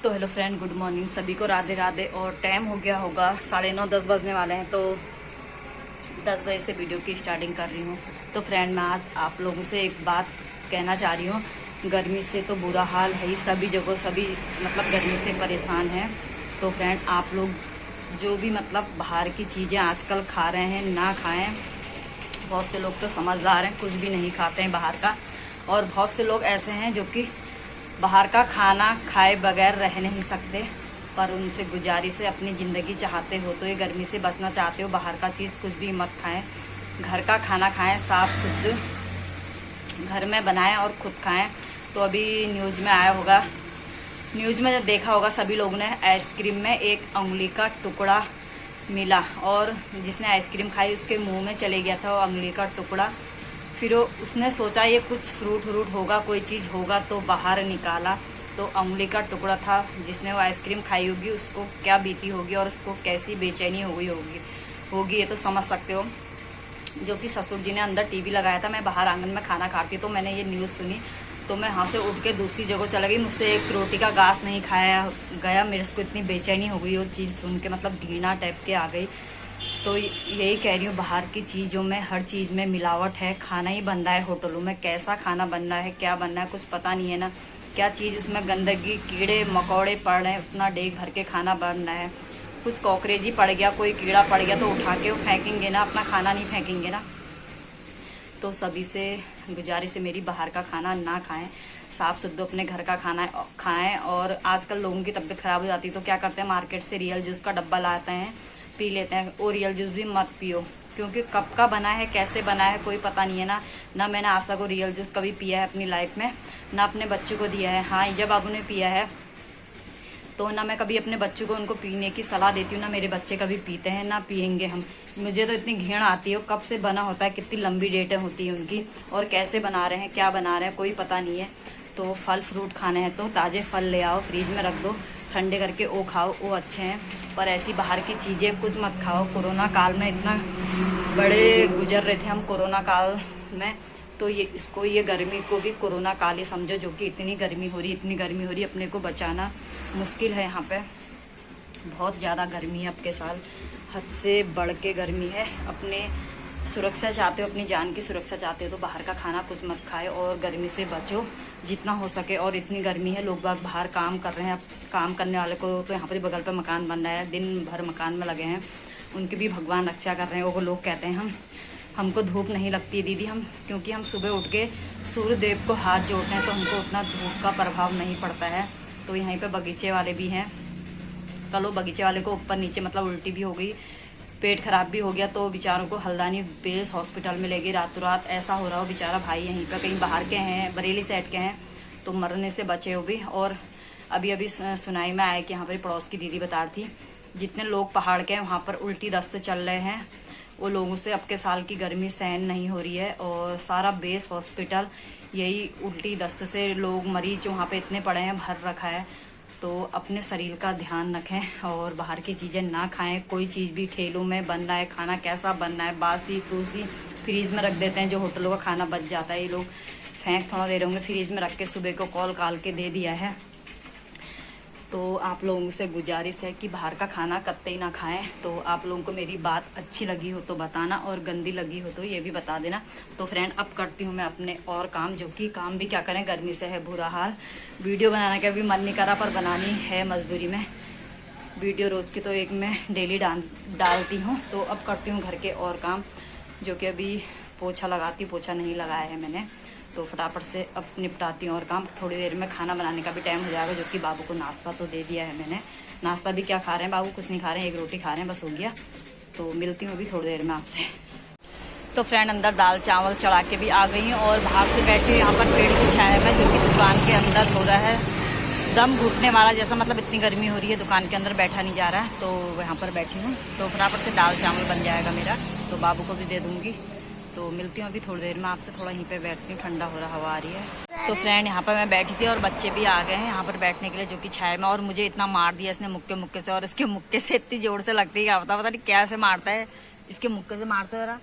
तो hello friend, good morning सभी को, राधे राधे। और टाइम हो गया होगा 9:30 10 बजने वाले हैं, तो 10 बजे से वीडियो की स्टार्टिंग कर रही हूँ। तो फ्रेंड, मैं आज आप लोगों से एक बात कहना चाह रही हूँ। गर्मी से तो बुरा हाल है ही, सभी जगह सभी मतलब गर्मी से परेशान हैं। तो फ्रेंड, आप लोग जो भी मतलब बाहर की चीज़ें आजकल खा रहे हैं ना खाएं। बहुत से लोग तो समझदार हैं, कुछ भी नहीं खाते हैं बाहर का, और बहुत से लोग ऐसे हैं जो कि बाहर का खाना खाए बगैर रह नहीं सकते। पर उनसे गुजारिश है, अपनी ज़िंदगी चाहते हो तो ये गर्मी से बचना चाहते हो, बाहर का चीज़ कुछ भी मत खाएं। घर का खाना खाएं, साफ शुद्ध घर में बनाएं और खुद खाएं। तो अभी न्यूज़ में आया होगा, न्यूज़ में जब देखा होगा सभी लोगों ने, आइसक्रीम में एक उंगली का टुकड़ा मिला, और जिसने आइसक्रीम खाई उसके मुंह में चले गया था वो उंगली का टुकड़ा। फिर उसने सोचा ये कुछ फ्रूट होगा, कोई चीज़ होगा, तो बाहर निकाला तो उंगली का टुकड़ा था। जिसने वो आइसक्रीम खाई होगी उसको क्या बीती होगी और उसको कैसी बेचैनी हो गई होगी ये तो समझ सकते हो। जो कि ससुर जी ने अंदर टीवी लगाया था, मैं बाहर आंगन में खाना खाती, तो मैंने ये न्यूज़ सुनी तो मैं यहाँ से उठ के दूसरी जगह चला गई। मुझसे एक रोटी का घास नहीं खाया गया, मेरे को इतनी बेचैनी हो गई वो चीज़ सुन के, मतलब घृणा टाइप के आ गई। तो यही कह रही हूँ, बाहर की चीज़ों में हर चीज़ में मिलावट है। खाना ही बन रहा है होटलों में, कैसा खाना बन रहा है, क्या बन रहा है, कुछ पता नहीं है ना। क्या चीज़ उसमें गंदगी, कीड़े मकोड़े पड़ रहे हैं, उतना डेग भर के खाना बन रहा है। कुछ कॉकरेज ही पड़ गया, कोई कीड़ा पड़ गया तो उठा के वो फेंकेंगे ना, अपना खाना नहीं फेंकेंगे ना। तो सभी से गुजारिश है मेरी, बाहर का खाना ना खाएं, साफ शुद्ध अपने घर का खाना खाएं। और आजकल लोगों की तबीयत खराब हो जाती है तो क्या करते हैं, मार्केट से रियल जूस का डब्बा लाते हैं, पी लेते हैं। और रियल जूस भी मत पियो, क्योंकि कब का बना है, कैसे बना है, कोई पता नहीं है ना मैंने आज तक वो रियल जूस कभी पिया है अपनी लाइफ में, ना अपने बच्चों को दिया है। हाँ, जब बाबू ने पिया है तो ना मैं कभी अपने बच्चों को उनको पीने की सलाह देती हूँ, ना मेरे बच्चे कभी पीते हैं, ना पियेंगे हम। मुझे तो इतनी घृणा आती है, कब से बना होता है, कितनी लंबी डेटें होती हैं उनकी, और कैसे बना रहे हैं, क्या बना रहे हैं, कोई पता नहीं है। तो फल फ्रूट खाने हैं तो ताज़े फल ले आओ, फ्रीज में रख दो, ठंडे करके वो खाओ, वो अच्छे हैं। पर ऐसी बाहर की चीज़ें कुछ मत खाओ। कोरोना काल में इतना बड़े गुजर रहे थे हम कोरोना काल में, तो ये गर्मी को भी कोरोना काल ही समझो, जो कि इतनी गर्मी हो रही, अपने को बचाना मुश्किल है। यहाँ पे बहुत ज़्यादा गर्मी है, अब के साल हद से बढ़ के गर्मी है। अपने सुरक्षा चाहते हो, अपनी जान की सुरक्षा चाहते हो तो बाहर का खाना कुछ मत खाए और गर्मी से बचो जितना हो सके। और इतनी गर्मी है, लोग बाग बाहर काम कर रहे हैं, काम करने वाले को तो यहाँ पर बगल पर मकान बन रहा है, दिन भर मकान में लगे हैं, उनकी भी भगवान रक्षा कर रहे हैं। वो लोग कहते हैं हमको धूप नहीं लगती है दीदी, क्योंकि हम सुबह उठ के सूर्य देव को हाथ जोड़ते हैं तो हमको उतना धूप का प्रभाव नहीं पड़ता है। तो यहीं पे बगीचे वाले भी हैं, कल वो बगीचे वाले को ऊपर नीचे मतलब उल्टी भी हो गई, पेट खराब भी हो गया, तो बेचारों को हल्द्वानी बेस हॉस्पिटल में ले गई रातों रात। ऐसा हो रहा हो बेचारा भाई, यहीं पर कहीं बाहर के हैं, बरेली साइड के हैं, तो मरने से बचे हो भी। और अभी सुनाई में आया कि यहाँ पर पड़ोस की दीदी बता रही थी, जितने लोग पहाड़ के हैं वहाँ पर उल्टी दस्त चल रहे हैं, वो लोगों से अब के साल की गर्मी सहन नहीं हो रही है। और सारा बेस हॉस्पिटल यही उल्टी दस्त से लोग मरीज वहाँ पे इतने पड़े हैं, भर रखा है। तो अपने शरीर का ध्यान रखें और बाहर की चीज़ें ना खाएं। कोई चीज़ भी ठेलों में बन रहा है, खाना कैसा बन रहा है, बासी फ्रूसी फ्रीज में रख देते हैं, जो होटलों का खाना बच जाता है, ये लोग फेंक थोड़ा दे रहे होंगे, फ्रीज में रख के सुबह को कॉल काल के दे दिया है। तो आप लोगों से गुजारिश है कि बाहर का खाना कतई ना खाएं। तो आप लोगों को मेरी बात अच्छी लगी हो तो बताना, और गंदी लगी हो तो ये भी बता देना। तो फ्रेंड, अब करती हूँ मैं अपने और काम, जो कि काम भी क्या करें, गर्मी से है बुरा हाल। वीडियो बनाने का भी मन नहीं करा, पर बनानी है मजबूरी में। वीडियो रोज़ की तो एक मैं डेली डालती हूँ। तो अब करती हूँ घर के और काम, जो कि अभी पोछा नहीं लगाया है मैंने, तो फटाफट से अब निपटाती हूँ और काम। थोड़ी देर में खाना बनाने का भी टाइम हो जाएगा, जो कि बाबू को नाश्ता तो दे दिया है मैंने। नाश्ता भी क्या खा रहे हैं बाबू, कुछ नहीं खा रहे हैं, एक रोटी खा रहे हैं, बस हो गया। तो मिलती हूँ अभी थोड़ी देर में आपसे। तो फ्रेंड, अंदर दाल चावल चढ़ा के भी आ गई हूँ और बाहर से बैठी हूँ यहाँ पर पेड़ की छाया में, जो कि दुकान के अंदर हो रहा है दम घुटने वाला जैसा, मतलब इतनी गर्मी हो रही है, दुकान के अंदर बैठा नहीं जा रहा है, तो यहाँ पर बैठी हूँ। तो फटाफट से दाल चावल बन जाएगा मेरा, तो बाबू को भी दे दूँगी। तो मिलती हूँ अभी थोड़ी देर में आपसे, थोड़ा यहीं पे बैठती हूँ, ठंडा हो रहा, हवा आ रही है। तो फ्रेंड, यहाँ पर मैं बैठी थी और बच्चे भी आ गए हैं यहाँ पर बैठने के लिए, जो कि छाया में। और मुझे इतना मार दिया इसने मुक्के से, और इसके मुक्के से इतनी जोर से लगती है, क्या पता नहीं कैसे मारता है, इसके मुक्के से मारता है।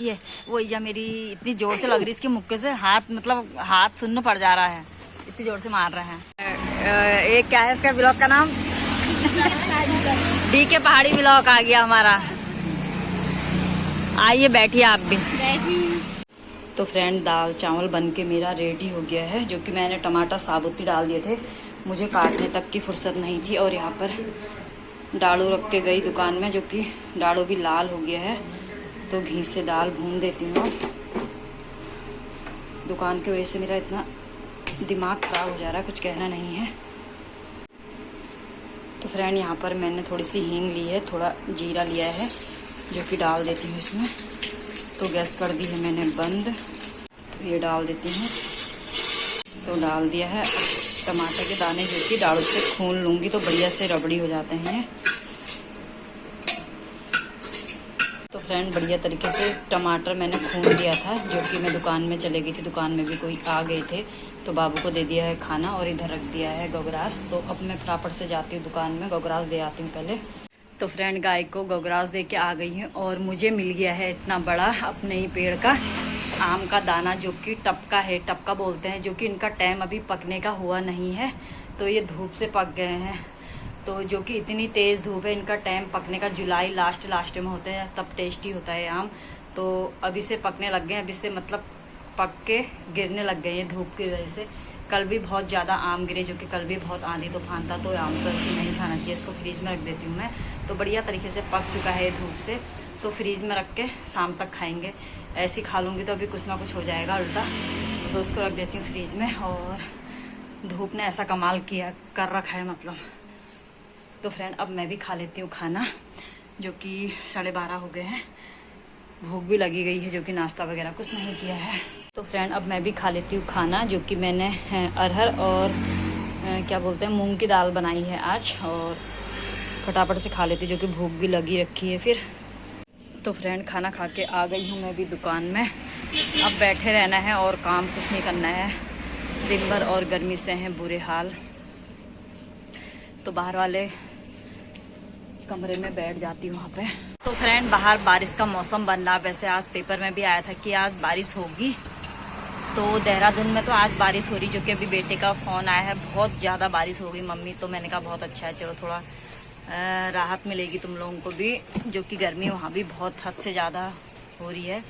ये वही जा मेरी इतनी जोर से लग रही है इसके मुक्के से, हाथ मतलब हाथ सुन्न पड़ जा रहा है, इतनी जोर से मार रहा है। ये क्या है इसका ब्लॉग का नाम? डी के पहाड़ी ब्लॉग आ गया हमारा। आइए बैठिए आप भी। तो फ्रेंड दाल चावल बन के मेरा रेडी हो गया है, जो कि मैंने टमाटर साबुत ही डाल दिए थे, मुझे काटने तक की फुर्सत नहीं थी। और यहाँ पर डाड़ू रख के गई दुकान में, जो कि डाड़ू भी लाल हो गया है, तो घी से दाल भून देती हूँ। दुकान की वजह से मेरा इतना दिमाग ख़राब हो जा रहा है, कुछ कहना नहीं है। तो फ्रेंड यहाँ पर मैंने थोड़ी सी हींग ली है, थोड़ा जीरा लिया है, जो कि डाल देती हूँ इसमें। तो गैस कर दी है मैंने बंद, तो ये डाल देती हूँ। तो डाल दिया है। टमाटर के दाने जो कि डाड़ू से खून लूँगी तो बढ़िया से रबड़ी हो जाते हैं। तो फ्रेंड बढ़िया तरीके से टमाटर मैंने खून दिया था, जो कि मैं दुकान में चले गई थी, दुकान में भी कोई आ गए थे, तो बाबू को दे दिया है खाना और इधर रख दिया है गोगरास। तो अब मैं फटाफट से जाती हूँ दुकान में, गोगरास दे आती हूँ पहले। तो फ्रेंड गाय को गोगरास दे के आ गई हूँ और मुझे मिल गया है इतना बड़ा अपने ही पेड़ का आम का दाना, जो कि टपका है, टपका बोलते हैं, जो कि इनका टाइम अभी पकने का हुआ नहीं है। तो ये धूप से पक गए हैं, तो जो कि इतनी तेज़ धूप है, इनका टाइम पकने का जुलाई लास्ट में होते हैं, तब टेस्टी होता है आम। तो अभी से पकने लग गए हैं, अभी से मतलब पक के गिरने लग गए हैं धूप की वजह से। कल भी बहुत ज़्यादा आम गिरे, जो कि कल भी बहुत आंधी तूफान था, तो आम तो ऐसे नहीं खाना चाहिए, इसको फ्रीज में रख देती हूँ मैं। तो बढ़िया तरीके से पक चुका है धूप से, तो फ्रीज में रख के शाम तक खाएंगे। ऐसी खा लूँगी तो अभी कुछ ना कुछ हो जाएगा उल्टा, तो उसको रख देती हूँ फ्रीज में। और धूप ने ऐसा कमाल किया कर रखा है मतलब। तो फ्रेंड अब मैं भी खा लेती हूँ खाना, जो कि 12:30 हो गए हैं, भूख भी लगी गई है, जो कि नाश्ता वगैरह कुछ नहीं किया है। तो फ्रेंड अब मैं भी खा लेती हूँ खाना, जो कि मैंने अरहर और क्या बोलते हैं मूंग की दाल बनाई है आज, और फटाफट से खा लेती हूँ, जो कि भूख भी लगी रखी है फिर। तो फ्रेंड खाना खा के आ गई हूँ मैं भी दुकान में। अब बैठे रहना है और काम कुछ नहीं करना है, दिन भर और गर्मी से हैं बुरे हाल। तो बाहर वाले कमरे में बैठ जाती हूँ वहाँ पे। तो फ्रेंड बाहर बारिश का मौसम बन रहा, वैसे आज पेपर में भी आया था कि आज बारिश होगी। तो देहरादून में तो आज बारिश हो रही, जो कि अभी बेटे का फ़ोन आया है, बहुत ज़्यादा बारिश हो गई मम्मी। तो मैंने कहा बहुत अच्छा है, चलो थोड़ा राहत मिलेगी तुम लोगों को भी, जो कि गर्मी वहाँ भी बहुत हद से ज़्यादा हो रही है।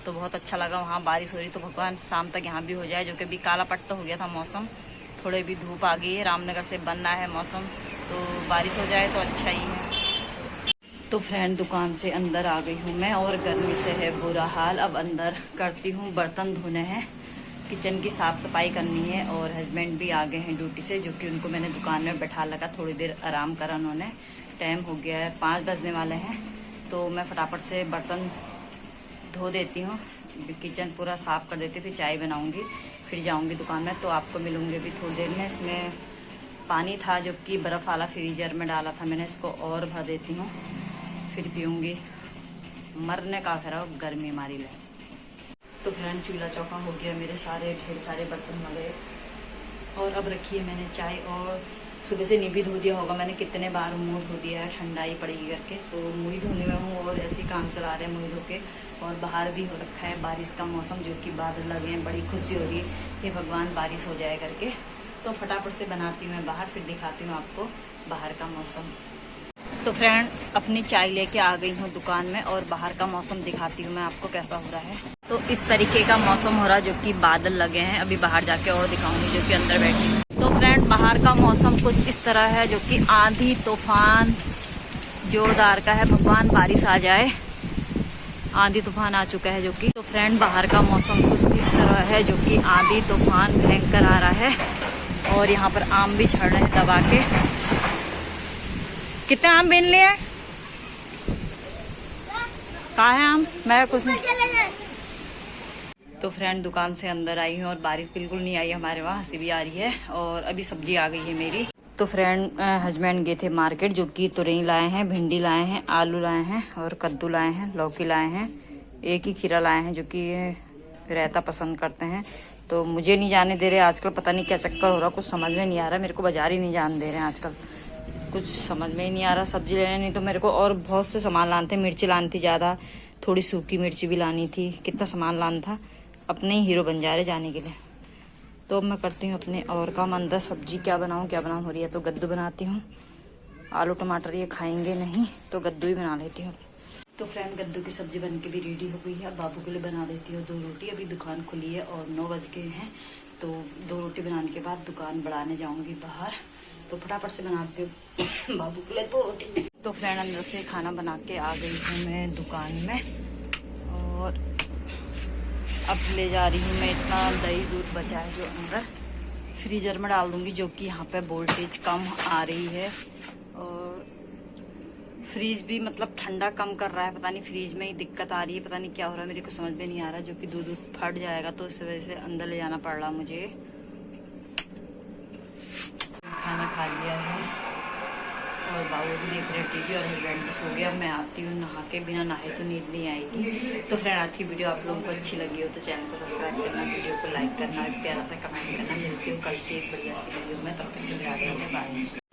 तो बहुत अच्छा लगा वहाँ बारिश हो रही, तो भगवान शाम तक यहाँ भी हो जाए, जो कि अभी काला पट्टा हो गया था मौसम, थोड़े भी धूप आ गई है, रामनगर से बन रहा है मौसम, तो बारिश हो जाए तो अच्छा ही है। तो फ्रेंड दुकान से अंदर आ गई हूँ मैं, और गर्मी से है बुरा हाल। अब अंदर करती हूँ, बर्तन धोने हैं, किचन की साफ़ सफाई करनी है, और हस्बैंड भी आ गए हैं ड्यूटी से, जो कि उनको मैंने दुकान में बैठा लगा, थोड़ी देर आराम करा उन्होंने। टाइम हो गया है, 5 बजने वाले हैं, तो मैं फटाफट से बर्तन धो देती हूँ, किचन पूरा साफ़ कर देती हूँ, फिर चाय बनाऊँगी, फिर जाऊँगी दुकान में। तो आपको मिलूँगी भी थोड़ी देर में। इसमें पानी था जो कि बर्फ़ वाला फ्रीजर में डाला था मैंने, इसको और भर देती हूँ, फिर पीऊँगी। मरने का खरा गर्मी मारी ले। तो फ्रेंड चूल्हा चौका हो गया, मेरे सारे ढेर सारे बर्तन वगैरह, और अब रखी है मैंने चाय, और सुबह से नहीं भी धो दिया होगा मैंने, कितने बार मुँह धो दिया है, ठंडाई पड़ेगी करके। तो मुँह धोने में हूँ, और ऐसे ही काम चला रहे हैं मुँह धो के। और बाहर भी हो रखा है बारिश का मौसम, जो कि बादल लगे हैं, बड़ी खुशी हो रही है कि भगवान बारिश हो जाए करके। तो फटाफट से बनाती हूँ मैं बाहर, फिर दिखाती हूँ आपको बाहर का मौसम। तो फ्रेंड अपनी चाय लेके आ गई हूँ दुकान में, और बाहर का मौसम दिखाती हूँ मैं आपको कैसा हो रहा है। तो इस तरीके का मौसम हो रहा है, जो कि बादल लगे हैं। अभी बाहर जाके और दिखाऊंगी, जो कि अंदर बैठी हूँ। तो फ्रेंड बाहर का मौसम कुछ इस तरह है, जो कि आंधी तूफान जोरदार का है, भगवान बारिश आ जाए। आंधी तूफान आ चुका है जो कि। तो फ्रेंड बाहर का मौसम कुछ इस तरह है, जो कि आंधी तूफान भयंकर आ रहा है, और यहाँ पर आम भी झड़ रहे हैं दबा के। कितने आम बीन लिए? कहाँ है आम? मैं कुछ नहीं। तो फ्रेंड दुकान से अंदर आई हूँ, और बारिश बिल्कुल नहीं आई हमारे वहाँ, हंसी भी आ रही है, और अभी सब्जी आ गई है मेरी। तो फ्रेंड हस्बैंड गए थे मार्केट, जो कि तुरई लाए हैं, भिंडी लाए हैं, आलू लाए हैं, और कद्दू लाए हैं, लौकी लाए हैं, एक ही खीरा लाए हैं, जो कि रायता पसंद करते हैं। तो मुझे नहीं जाने दे रहे आजकल, पता नहीं क्या चक्कर हो रहा, कुछ समझ में नहीं आ रहा, मेरे को बाजार ही नहीं जाने दे रहे हैं आजकल, कुछ समझ में ही नहीं आ रहा सब्जी लेने। नहीं तो मेरे को और बहुत से सामान लाने थे, मिर्ची लानी थी ज़्यादा, थोड़ी सूखी मिर्ची भी लानी थी, कितना सामान लाना था। अपने ही हीरो बन जा रहे जाने के लिए। तो अब मैं करती हूँ अपने और काम। अंदर सब्जी क्या बनाऊँ हो रही है, तो कद्दू बनाती हूँ। आलू टमाटर ये खाएंगे नहीं, तो कद्दू ही बना लेती हूँ। तो फ्रेंड, कद्दू की सब्जी बन के भी रेडी हो गई है। अब बाबू के लिए बना देती हूँ 2 रोटी। अभी दुकान खुली है और 9 बज गए हैं, तो 2 रोटी बनाने के बाद दुकान बढ़ाने जाऊँगी बाहर। तो फटाफट से बनाती हूँ बाबू के लिए 2 रोटी। तो फ्रेंड, अंदर से खाना बना के आ गई हूँ मैं दुकान में, और अब ले जा रही हूँ मैं इतना दही दूध बचा है जो अंदर फ्रीज़र में डाल दूँगी, जो कि यहाँ पे वोल्टेज कम आ रही है। और फ्रीज भी मतलब ठंडा कम कर रहा है, पता नहीं फ्रीज में ही दिक्कत आ रही है, पता नहीं क्या हो रहा है, मेरे को समझ में नहीं आ रहा। जो कि दूध फट जाएगा, तो इस वजह से अंदर ले जाना पड़ रहा मुझे। खाना खा लिया है और बाबू भी देख रहे टीवी, और हस्बैंड भी सो गया। मैं आती हूँ नहा के, बिना नहाए तो नींद नहीं आएगी। तो फ्रेंड, आज की वीडियो आप लोगों को अच्छी लगी हो तो चैनल को सब्सक्राइब करना, वीडियो को लाइक करना, एक प्यारा सा कमेंट करना। मिलती हूँ कल की एक बढ़िया सी वीडियो में, तब तक के लिए बाय।